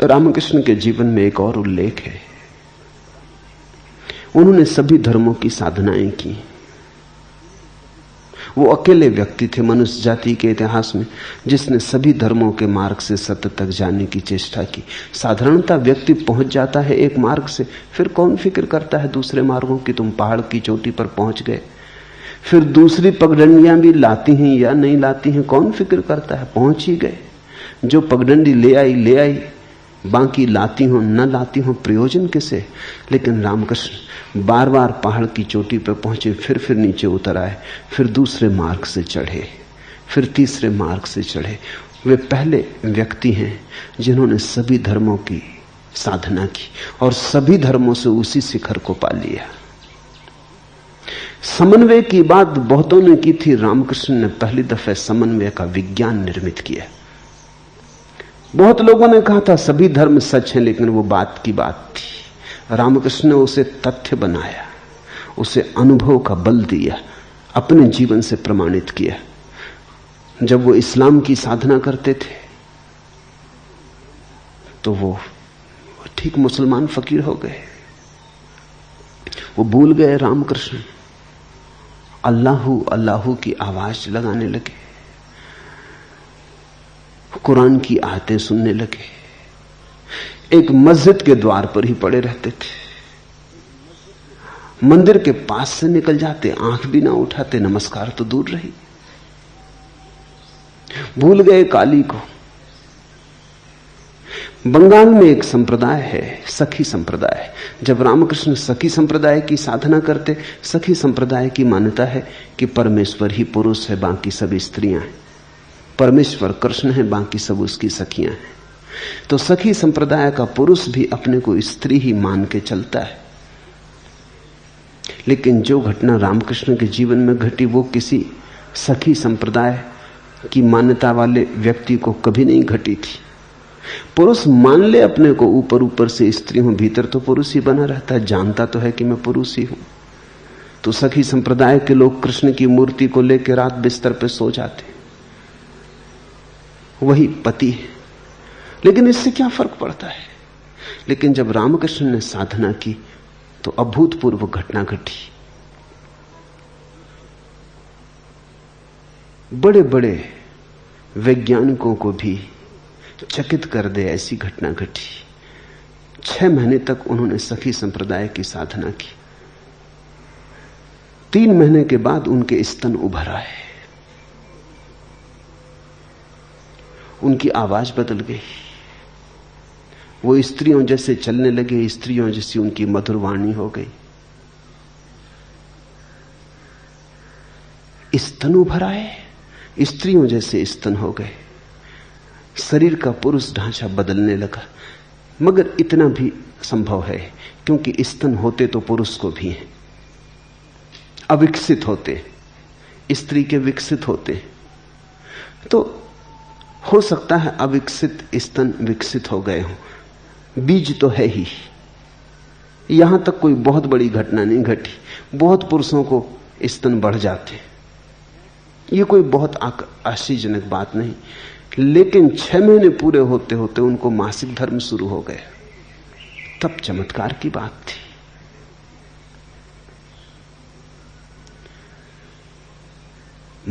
रामकृष्ण के जीवन में एक और उल्लेख है। उन्होंने सभी धर्मों की साधनाएं की। वो अकेले व्यक्ति थे मनुष्य जाति के इतिहास में जिसने सभी धर्मों के मार्ग से सत्य तक जाने की चेष्टा की। साधारणतः व्यक्ति पहुंच जाता है एक मार्ग से, फिर कौन फिक्र करता है दूसरे मार्गों की। तुम पहाड़ की चोटी पर पहुंच गए, फिर दूसरी पगडंडियां भी लाती हैं या नहीं लाती हैं, कौन फिक्र करता है। पहुंच ही गए, जो पगडंडी ले आई, बाकी लाती हो न लाती हो प्रयोजन किसे। लेकिन रामकृष्ण बार बार पहाड़ की चोटी पर पहुंचे, फिर नीचे उतर आए, फिर दूसरे मार्ग से चढ़े, फिर तीसरे मार्ग से चढ़े। वे पहले व्यक्ति हैं जिन्होंने सभी धर्मों की साधना की और सभी धर्मों से उसी शिखर को पा लिया। समन्वय की बात बहुतों ने की थी, रामकृष्ण ने पहली दफे समन्वय का विज्ञान निर्मित किया। बहुत लोगों ने कहा था सभी धर्म सच हैं, लेकिन वो बात की बात थी। रामकृष्ण ने उसे तथ्य बनाया, उसे अनुभव का बल दिया, अपने जीवन से प्रमाणित किया। जब वो इस्लाम की साधना करते थे तो वो ठीक मुसलमान फकीर हो गए। वो भूल गए रामकृष्ण, अल्लाहू अल्लाहू की आवाज लगाने लगे, कुरान की आयतें सुनने लगे। एक मस्जिद के द्वार पर ही पड़े रहते थे, मंदिर के पास से निकल जाते, आंख भी ना उठाते, नमस्कार तो दूर रही। भूल गए काली को। बंगाल में एक संप्रदाय है, सखी संप्रदाय। जब रामकृष्ण सखी संप्रदाय की साधना करते, सखी संप्रदाय की मान्यता है कि परमेश्वर ही पुरुष है, बाकी सब स्त्रियां हैं। परमेश्वर कृष्ण है, बाकी सब उसकी सखियां हैं। तो सखी संप्रदाय का पुरुष भी अपने को स्त्री ही मान के चलता है। लेकिन जो घटना रामकृष्ण के जीवन में घटी वो किसी सखी संप्रदाय की मान्यता वाले व्यक्ति को कभी नहीं घटी थी। पुरुष मान ले अपने को ऊपर ऊपर से स्त्री हूं, भीतर तो पुरुष ही बना रहता है, जानता तो है कि मैं पुरुष ही हूं। तो सखी संप्रदाय के लोग कृष्ण की मूर्ति को लेकर रात बिस्तर पे सो जाते, वही पति है। लेकिन इससे क्या फर्क पड़ता है। लेकिन जब रामकृष्ण ने साधना की तो अभूतपूर्व घटना घटी। बड़े बड़े वैज्ञानिकों को भी चकित कर दे ऐसी घटना घटी। 6 महीने तक उन्होंने सखी संप्रदाय की साधना की। 3 महीने के बाद उनके स्तन उभर आए, उनकी आवाज बदल गई, वो स्त्रियों जैसे चलने लगे, स्त्रियों जैसी उनकी मधुर वाणी हो गई। स्तन उभर आए, स्त्रियों जैसे स्तन हो गए, शरीर का पुरुष ढांचा बदलने लगा। मगर इतना भी संभव है क्योंकि स्तन होते तो पुरुष को भी हैं, अविकसित होते, स्त्री के विकसित होते। तो हो सकता है अविकसित स्तन विकसित हो गए हों, बीज तो है ही। यहां तक कोई बहुत बड़ी घटना नहीं घटी। बहुत पुरुषों को स्तन बढ़ जाते, ये कोई बहुत आश्चर्यजनक बात नहीं। लेकिन 6 महीने पूरे होते होते उनको मासिक धर्म शुरू हो गया, तब चमत्कार की बात थी।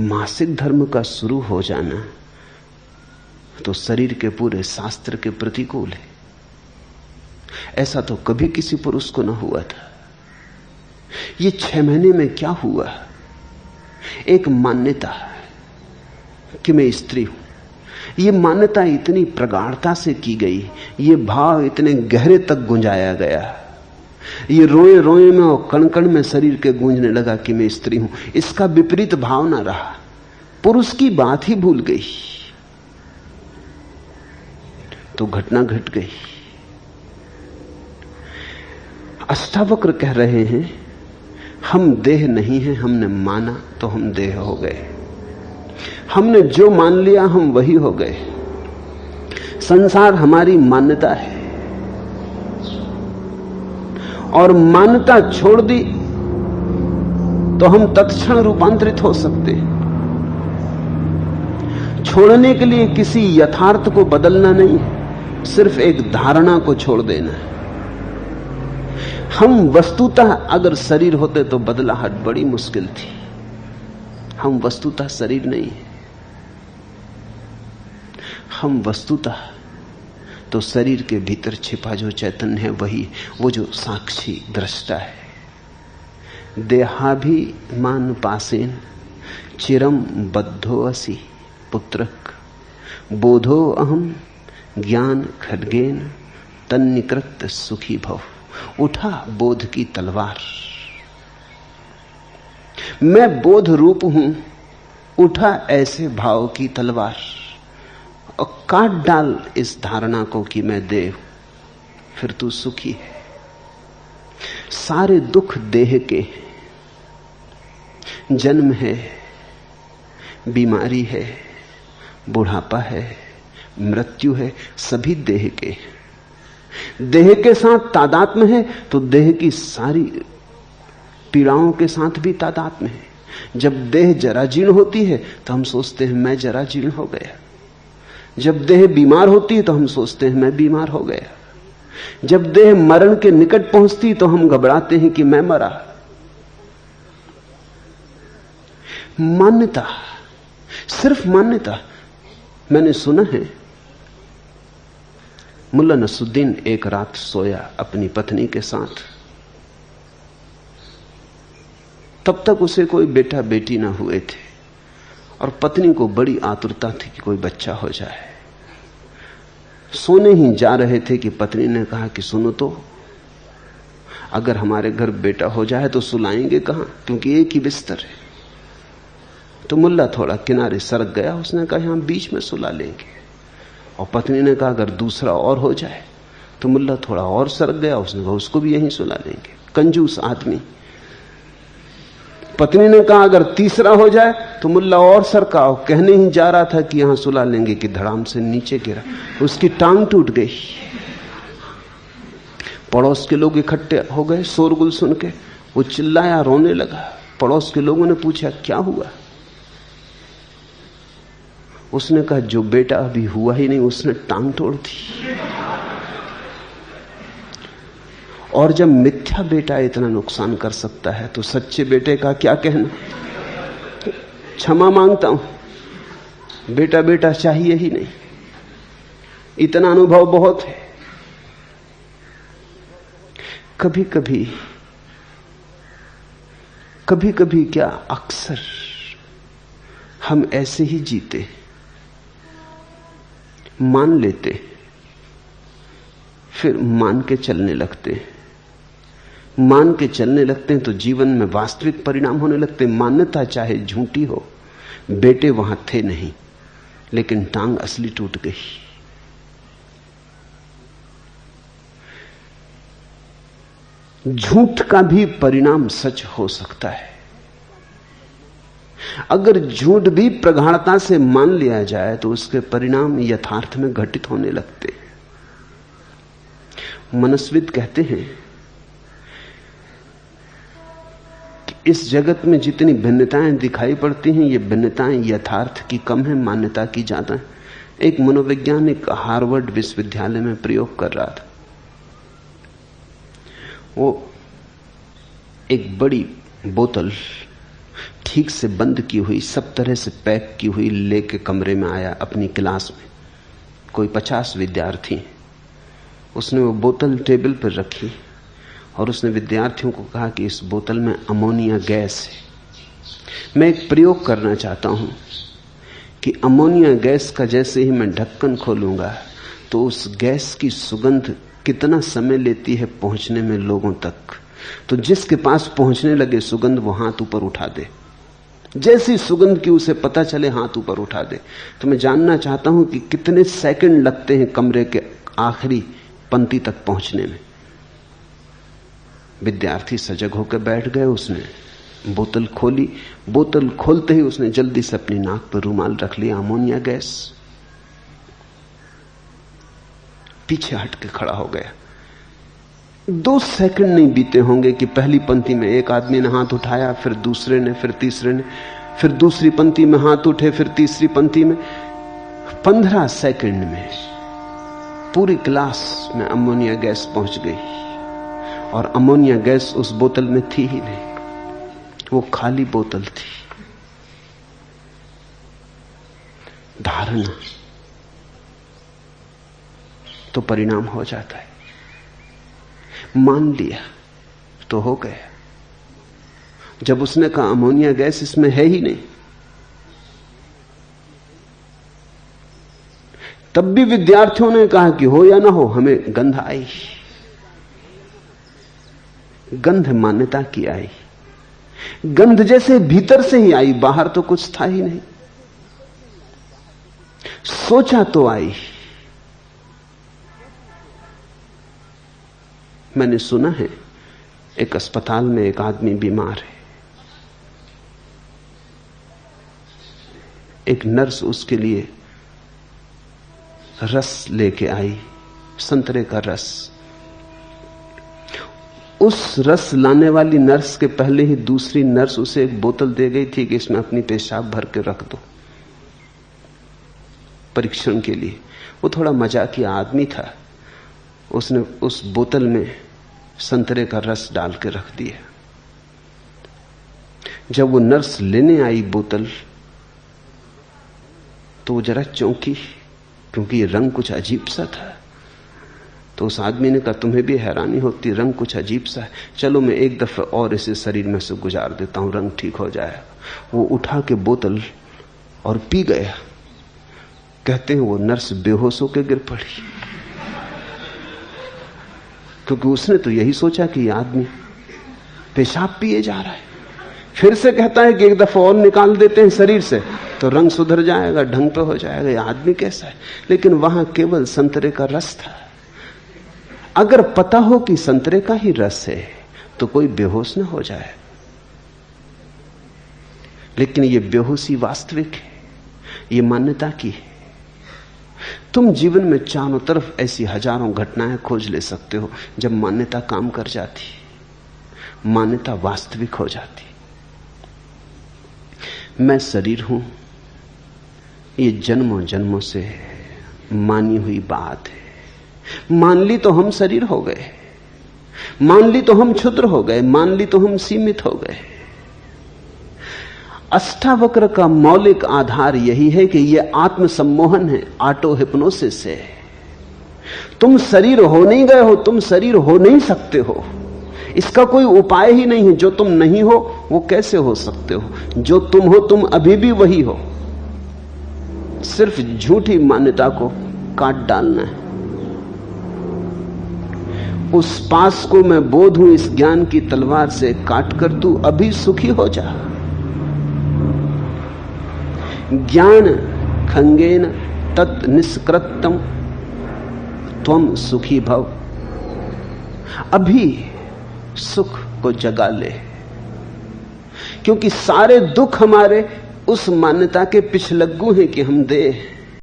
मासिक धर्म का शुरू हो जाना तो शरीर के पूरे शास्त्र के प्रतिकूल है। ऐसा तो कभी किसी पुरुष को न हुआ था। ये 6 महीने में क्या हुआ? एक मान्यता कि मैं स्त्री हूं, ये मान्यता इतनी प्रगाढ़ता से की गई, ये भाव इतने गहरे तक गुंजाया गया, ये रोए रोए में और कण कण में शरीर के गूंजने लगा कि मैं स्त्री हूं। इसका विपरीत भाव ना रहा, पुरुष की बात ही भूल गई। तो घटना घट गई। अष्टावक्र कह रहे हैं, हम देह नहीं हैं, हमने माना तो हम देह हो गए। हमने जो मान लिया हम वही हो गए। संसार हमारी मान्यता है और मान्यता छोड़ दी तो हम तत्क्षण रूपांतरित हो सकते हैं। छोड़ने के लिए किसी यथार्थ को बदलना नहीं है, सिर्फ एक धारणा को छोड़ देना है। हम वस्तुतः अगर शरीर होते तो बदलाहट बड़ी मुश्किल थी। हम वस्तुतः शरीर नहीं है। हम वस्तुतः तो शरीर के भीतर छिपा जो चैतन्य है वही, वो जो साक्षी दृष्टा है। देहाभिमान पासेन चिरम बद्धो असि पुत्रक बोधो अहम ज्ञान खड्गेन तन्निकृत सुखी भव। उठा बोध की तलवार, मैं बोध रूप हूं, उठा ऐसे भाव की तलवार और काट डाल इस धारणा को कि मैं देव, फिर तू सुखी है। सारे दुख देह के, जन्म है, बीमारी है, बुढ़ापा है, मृत्यु है, सभी देह के। देह के साथ तादात्म्य है तो देह की सारी पीड़ाओं के साथ भी तादात्म्य है। जब देह जराजीर्ण होती है तो हम सोचते हैं मैं जराजीर्ण हो गया। जब देह बीमार होती है तो हम सोचते हैं मैं बीमार हो गया। जब देह मरण के निकट पहुंचती तो हम घबराते हैं कि मैं मरा। मान्यता, सिर्फ मान्यता। मैंने सुना है मुल्ला नसरुद्दीन एक रात सोया अपनी पत्नी के साथ। तब तक उसे कोई बेटा बेटी ना हुए थे और पत्नी को बड़ी आतुरता थी कि कोई बच्चा हो जाए। सोने ही जा रहे थे कि पत्नी ने कहा कि सुनो तो, अगर हमारे घर बेटा हो जाए तो सुलाएंगे कहां, क्योंकि एक ही बिस्तर है। तो मुल्ला थोड़ा किनारे सरक गया। उसने कहा यहां बीच में सुला लेंगे। और पत्नी ने कहा अगर दूसरा और हो जाए। तो मुल्ला थोड़ा और सरक गया। उसने कहा उसको भी यहीं सुला लेंगे। कंजूस आदमी। पत्नी ने कहा अगर तीसरा हो जाए। तो मुल्ला और सरका, कहने ही जा रहा था कि यहां सुला लेंगे कि धड़ाम से नीचे गिरा, उसकी टांग टूट गई। पड़ोस के लोग इकट्ठे हो गए शोरगुल सुन के। वो चिल्लाया, रोने लगा। पड़ोस के लोगों ने पूछा क्या हुआ। उसने कहा जो बेटा अभी हुआ ही नहीं उसने टांग तोड़ दी। और जब मिथ्या बेटा इतना नुकसान कर सकता है तो सच्चे बेटे का क्या कहना। क्षमा मांगता हूं, बेटा बेटा चाहिए ही नहीं, इतना अनुभव बहुत है। कभी कभी क्या अक्सर हम ऐसे ही जीते, मान लेते, फिर मान के चलने लगते। मान के चलने लगते हैं तो जीवन में वास्तविक परिणाम होने लगते। मान्यता चाहे झूठी हो, बेटे वहां थे नहीं, लेकिन टांग असली टूट गई। झूठ का भी परिणाम सच हो सकता है। अगर झूठ भी प्रगाढ़ता से मान लिया जाए तो उसके परिणाम यथार्थ में घटित होने लगते। मनस्विद कहते हैं कि इस जगत में जितनी भिन्नताएं दिखाई पड़ती हैं, ये भिन्नताएं यथार्थ की कम है, मान्यता की ज्यादा है। एक मनोवैज्ञानिक हार्वर्ड विश्वविद्यालय में प्रयोग कर रहा था। वो एक बड़ी बोतल ठीक से बंद की हुई, सब तरह से पैक की हुई लेके कमरे में आया अपनी क्लास में। कोई 50 विद्यार्थी। उसने वो बोतल टेबल पर रखी और उसने विद्यार्थियों को कहा कि इस बोतल में अमोनिया गैस है। मैं एक प्रयोग करना चाहता हूं कि अमोनिया गैस का जैसे ही मैं ढक्कन खोलूंगा तो उस गैस की सुगंध कितना समय लेती है पहुंचने में लोगों तक। तो जिसके पास पहुंचने लगे सुगंध वो हाथ ऊपर उठा दे। जैसी सुगंध की उसे पता चले हाथ ऊपर उठा दे। तो मैं जानना चाहता हूं कि कितने सेकंड लगते हैं कमरे के आखिरी पंक्ति तक पहुंचने में। विद्यार्थी सजग होकर बैठ गए। उसने बोतल खोली। बोतल खोलते ही उसने जल्दी से अपनी नाक पर रुमाल रख लिया। Ammonia gas. पीछे हट के खड़ा हो गया। 2 सेकंड नहीं बीते होंगे कि पहली पंक्ति में एक आदमी ने हाथ उठाया, फिर दूसरे ने, फिर तीसरे ने, फिर दूसरी पंक्ति में हाथ उठे, फिर तीसरी पंक्ति में। 15 सेकंड में पूरी क्लास में अमोनिया गैस पहुंच गई और अमोनिया गैस उस बोतल में थी ही नहीं, वो खाली बोतल थी। धारणा तो परिणाम हो जाता है। मान लिया तो हो गया। जब उसने कहा अमोनिया गैस इसमें है ही नहीं, तब भी विद्यार्थियों ने कहा कि हो या ना हो, हमें गंध आई। गंध मान्यता की आई, गंध जैसे भीतर से ही आई, बाहर तो कुछ था ही नहीं। सोचा तो आई। मैंने सुना है एक अस्पताल में एक आदमी बीमार है, एक नर्स उसके लिए रस लेके आई, संतरे का रस। उस रस लाने वाली नर्स के पहले ही दूसरी नर्स उसे एक बोतल दे गई थी कि इसमें अपनी पेशाब भर के रख दो परीक्षण के लिए। वो थोड़ा मजाकिया आदमी था, उसने उस बोतल में संतरे का रस डाल के रख दिया। जब वो नर्स लेने आई बोतल तो वो जरा चौंकी, क्योंकि ये रंग कुछ अजीब सा था। तो उस आदमी ने कहा, तुम्हें भी हैरानी होती, रंग कुछ अजीब सा है, चलो मैं एक दफे और इसे शरीर में से गुजार देता हूं, रंग ठीक हो जाएगा। वो उठा के बोतल और पी गया। कहते हैं वो नर्स बेहोश होकर गिर पड़ी, क्योंकि उसने तो यही सोचा कि यह आदमी पेशाब पिए जा रहा है। फिर से कहता है कि एक दफा और निकाल देते हैं शरीर से तो रंग सुधर जाएगा, ढंग पे हो जाएगा, यह आदमी कैसा है। लेकिन वहां केवल संतरे का रस था। अगर पता हो कि संतरे का ही रस है तो कोई बेहोश ना हो जाए। लेकिन यह बेहोशी वास्तविक है, यह मान्यता की है। तुम जीवन में चारों तरफ ऐसी हजारों घटनाएं खोज ले सकते हो जब मान्यता काम कर जाती, मान्यता वास्तविक हो जाती। मैं शरीर हूं, ये जन्मों जन्मों से मानी हुई बात है। मान ली तो हम शरीर हो गए, मान ली तो हम क्षुद्र हो गए, मान ली तो हम सीमित हो गए। अष्टावक्र का मौलिक आधार यही है कि यह आत्मसम्मोहन है, ऑटो हिप्नोसिस है। तुम शरीर हो नहीं गए हो, तुम शरीर हो नहीं सकते हो। इसका कोई उपाय ही नहीं है। जो तुम नहीं हो वो कैसे हो सकते हो? जो तुम हो तुम अभी भी वही हो। सिर्फ झूठी मान्यता को काट डालना है। उस पास को मैं बोध हूं इस ज्ञान की तलवार से काट कर तू अभी सुखी हो जा। ज्ञान खंगेन तत् निष्कृतम त्वम सुखी भव। अभी सुख को जगा ले, क्योंकि सारे दुख हमारे उस मान्यता के पिछलग्गू हैं कि हम देह